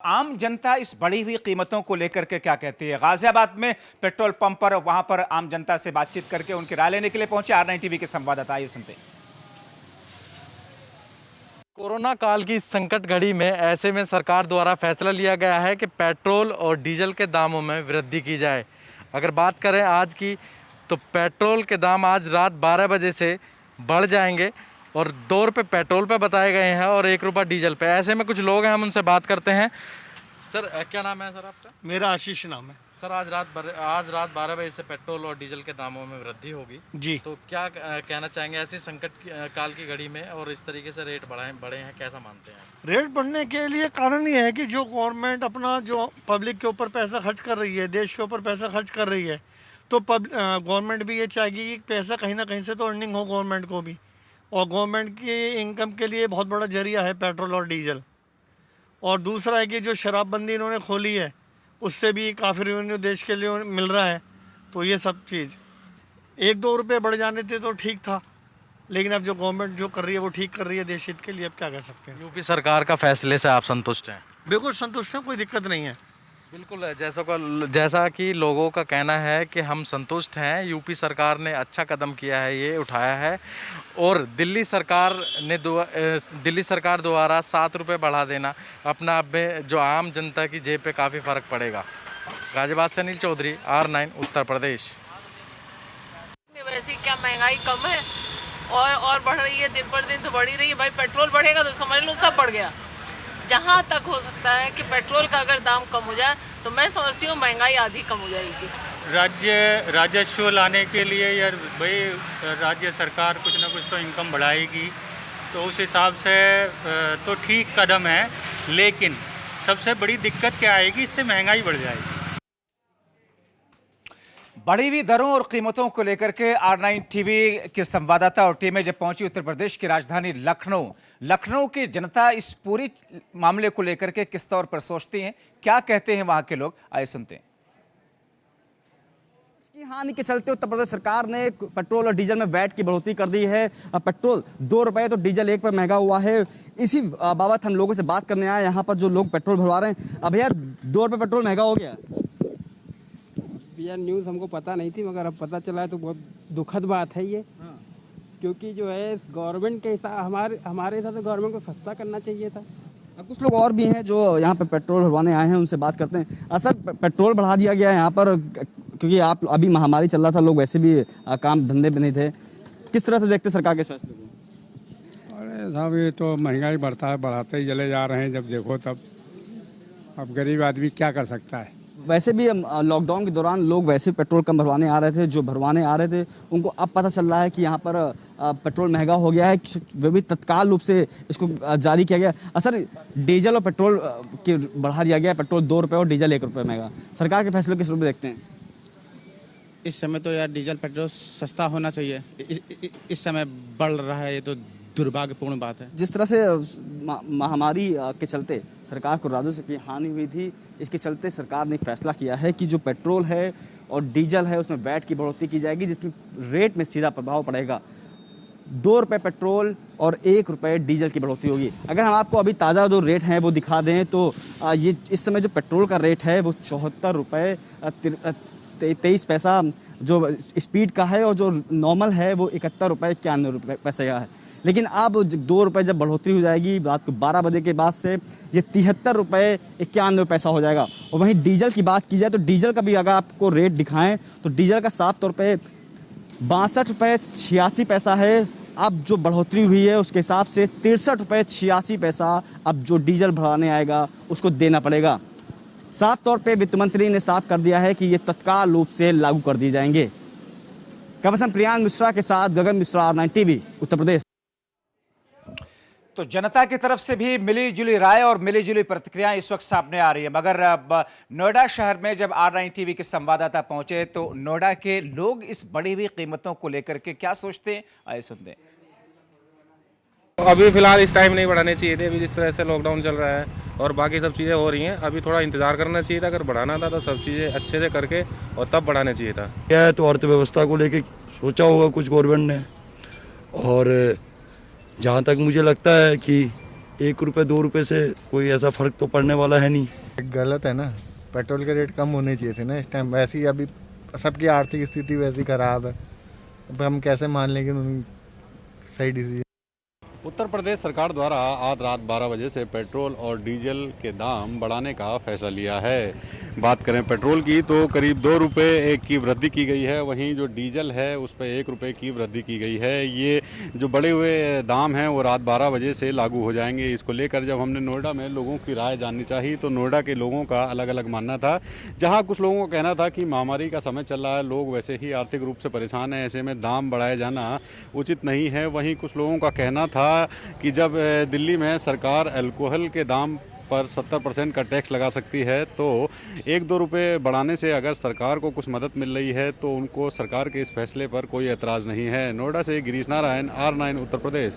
आम जनता इस बढ़ी हुई कीमतों को लेकर के क्या कहती है? गाजियाबाद में पेट्रोल पंप पर वहां पर आम जनता से बातचीत करके उनकी राय लेने के लिए पहुंचे R9 टीवी के संवाददाता। आइए सुनते हैं। कोरोना काल की संकट घड़ी में ऐसे में सरकार द्वारा फैसला लिया गया है कि पेट्रोल और डीजल के दामों में वृद्धि की जाए। अगर बात करें आज की, तो पेट्रोल के दाम आज रात 12 बजे से बढ़ जाएंगे और 2 रुपये पेट्रोल पे बताए गए हैं और 1 रुपया डीजल पे। ऐसे में कुछ लोग हैं, हम उनसे बात करते हैं। सर, क्या नाम है सर आपका? मेरा आशीष नाम है। सर, आज रात 12 बजे से पेट्रोल और डीजल के दामों में वृद्धि होगी जी। तो क्या कहना चाहेंगे ऐसे काल की घड़ी में और इस तरीके से रेट बढ़े हैं, कैसा मानते हैं? रेट बढ़ने के लिए कारण ये है कि जो गवर्नमेंट अपना जो पब्लिक के ऊपर पैसा खर्च कर रही है, देश के ऊपर पैसा खर्च कर रही है, तो गवर्नमेंट भी ये चाहेगी कि पैसा कहीं ना कहीं से तो अर्निंग हो गवर्नमेंट को भी। और गवर्नमेंट की इनकम के लिए बहुत बड़ा जरिया है पेट्रोल और डीजल। और दूसरा है कि जो शराबबंदी इन्होंने खोली है, उससे भी काफ़ी रेवेन्यू देश के लिए मिल रहा है। तो ये सब चीज़ 1-2 रुपये बढ़ जाने थे तो ठीक था, लेकिन अब जो गवर्नमेंट जो कर रही है वो ठीक कर रही है देश हित के लिए। अब क्या कर सकते हैं? यूपी सरकार का फैसले से आप संतुष्ट हैं? बिल्कुल संतुष्ट हैं, कोई दिक्कत नहीं है। बिल्कुल, जैसा कि लोगों का कहना है कि हम संतुष्ट हैं। यूपी सरकार ने अच्छा कदम किया है, ये उठाया है। और दिल्ली सरकार द्वारा 7 रुपये बढ़ा देना अपना में जो आम जनता की जेब पे काफ़ी फ़र्क पड़ेगा। गाजियाबाद से अनिल चौधरी, R9 उत्तर प्रदेश। वैसे क्या महंगाई कम है और बढ़ रही है, दिन पर दिन तो बढ़ ही रही है। भाई पेट्रोल बढ़ेगा तो समझ लो सब बढ़ गया। जहाँ तक हो सकता है कि पेट्रोल का अगर दाम कम हो जाए तो मैं समझती हूँ महंगाई आधी कम हो जाएगी। राजस्व लाने के लिए यार भाई राज्य सरकार कुछ ना कुछ तो इनकम बढ़ाएगी, तो उस हिसाब से तो ठीक कदम है। लेकिन सबसे बड़ी दिक्कत क्या आएगी, इससे महंगाई बढ़ जाएगी। बढ़ी हुई दरों और कीमतों को लेकर के R9 टीवी के संवाददाता और टीमें जब पहुंची उत्तर प्रदेश की राजधानी लखनऊ की जनता इस पूरी मामले को लेकर के किस तौर पर सोचती हैं, क्या कहते हैं वहां के लोग, आइए सुनते हैं। इसकी हानि के चलते उत्तर प्रदेश सरकार ने पेट्रोल और डीजल में वैट की बढ़ोतरी कर दी है। पेट्रोल 2 रुपये तो डीजल 1 पर महंगा हुआ है। इसी बाबत हम लोगों से बात करने आए यहाँ पर जो लोग पेट्रोल भरवा रहे हैं। अब भैया 2 रुपये पेट्रोल महंगा हो गया। भैया न्यूज़ हमको पता नहीं थी, मगर अब पता चला है तो बहुत दुखद बात है ये। क्योंकि जो है गवर्नमेंट के हिसाब हमारे हिसाब से गवर्नमेंट को सस्ता करना चाहिए था। कुछ लोग और भी हैं जो यहाँ पे पेट्रोल भरवाने आए हैं, उनसे बात करते हैं। सर, पेट्रोल बढ़ा दिया गया है यहाँ पर क्योंकि आप अभी महामारी चल रहा था, लोग वैसे भी काम धंधे पे नहीं थे। किस तरह से देखते सरकार के फैसले को? अरे साहब, ये तो महंगाई बढ़ता है, बढ़ाते ही चले जा रहे हैं जब देखो तब। अब गरीब आदमी क्या कर सकता है? वैसे भी लॉकडाउन के दौरान लोग वैसे पेट्रोल कम भरवाने आ रहे थे। जो भरवाने आ रहे थे उनको अब पता चल रहा है कि यहाँ पर पेट्रोल महंगा हो गया है, वे भी तत्काल रूप से इसको जारी किया गया। सर, डीजल और पेट्रोल के बढ़ा दिया गया, पेट्रोल 2 रुपये और डीजल 1 रुपये महंगा। सरकार के फैसले किस रूप में देखते हैं? इस समय तो यार डीजल पेट्रोल सस्ता होना चाहिए। इस समय बढ़ रहा है, ये तो दुर्भाग्यपूर्ण बात है। जिस तरह से महामारी के चलते सरकार को राजस्व की हानि हुई थी, इसके चलते सरकार ने फैसला किया है कि जो पेट्रोल है और डीजल है उसमें वैट की बढ़ोतरी की जाएगी, जिसमें रेट में सीधा प्रभाव पड़ेगा। 2 रुपये पेट्रोल और 1 रुपये डीजल की बढ़ोतरी होगी। अगर हम आपको अभी ताज़ा जो रेट हैं वो दिखा दें तो ये इस समय जो पेट्रोल का रेट है वो 74 रुपये 23 पैसा जो स्पीड का है, और जो नॉर्मल है वो 71 रुपये 91 पैसे का है। लेकिन अब 2 रुपये जब बढ़ोतरी हो जाएगी रात को 12 बजे के बाद से, ये 73 रुपये 91 पैसा हो जाएगा। और वहीं डीजल की बात की जाए तो डीजल का भी अगर आपको रेट दिखाएं तो डीजल का साफ तौर पे 62 रुपये 86 पैसा है। अब जो बढ़ोतरी हुई है उसके हिसाब से 63 रुपये 86 पैसा अब जो डीजल भराने आएगा उसको देना पड़ेगा। साफ तौर पे वित्त मंत्री ने साफ कर दिया है कि ये तत्काल रूप से लागू कर दिए जाएंगे। कमल प्रियांक मिश्रा के साथ गगन मिश्रा, R9 टीवी उत्तर प्रदेश। तो जनता की तरफ से भी मिली जुली राय और मिली जुली प्रतिक्रियाएं इस वक्त सामने आ रही है। मगर अब नोएडा शहर में जब R9 टीवी के संवाददाता पहुंचे तो नोएडा के लोग इस बढ़ी हुई कीमतों को लेकर के क्या सोचते हैं, आइए सुनते हैं। अभी फिलहाल इस टाइम नहीं बढ़ाने चाहिए थे। अभी जिस तरह से लॉकडाउन चल रहा है और बाकी सब चीज़ें हो रही हैं, अभी थोड़ा इंतजार करना चाहिए था। अगर बढ़ाना था तो सब चीज़ें अच्छे से करके और तब बढ़ाना चाहिए था। क्या है तो अर्थव्यवस्था को लेके सोचा होगा कुछ गवर्नमेंट ने, और जहाँ तक मुझे लगता है कि 1 रुपये 2 रुपये से कोई ऐसा फ़र्क तो पड़ने वाला है नहीं। गलत है ना, पेट्रोल के रेट कम होने चाहिए थे ना इस टाइम। वैसे ही अभी सबकी आर्थिक स्थिति वैसी ख़राब है, अब हम कैसे मान लेंगे सही डिसीजन। उत्तर प्रदेश सरकार द्वारा आज रात 12 बजे से पेट्रोल और डीजल के दाम बढ़ाने का फैसला लिया है। बात करें पेट्रोल की तो करीब 2 रुपये की वृद्धि की गई है, वहीं जो डीजल है उस पर 1 रुपये की वृद्धि की गई है। ये जो बढ़े हुए दाम हैं वो रात 12 बजे से लागू हो जाएंगे। इसको लेकर जब हमने नोएडा में लोगों की राय जाननी चाहिए तो नोएडा के लोगों का अलग अलग मानना था। जहाँ कुछ लोगों का कहना था कि महामारी का समय चल रहा है, लोग वैसे ही आर्थिक रूप से परेशान हैं, ऐसे में दाम बढ़ाए जाना उचित नहीं है। वहीं कुछ लोगों का कहना था कि जब दिल्ली में सरकार अल्कोहल के दाम पर 70% का टैक्स लगा सकती है तो 1-2 रुपये बढ़ाने से अगर सरकार को कुछ मदद मिल रही है तो उनको सरकार के इस फैसले पर कोई एतराज़ नहीं है। नोएडा से गिरीश नारायण, R9 उत्तर प्रदेश।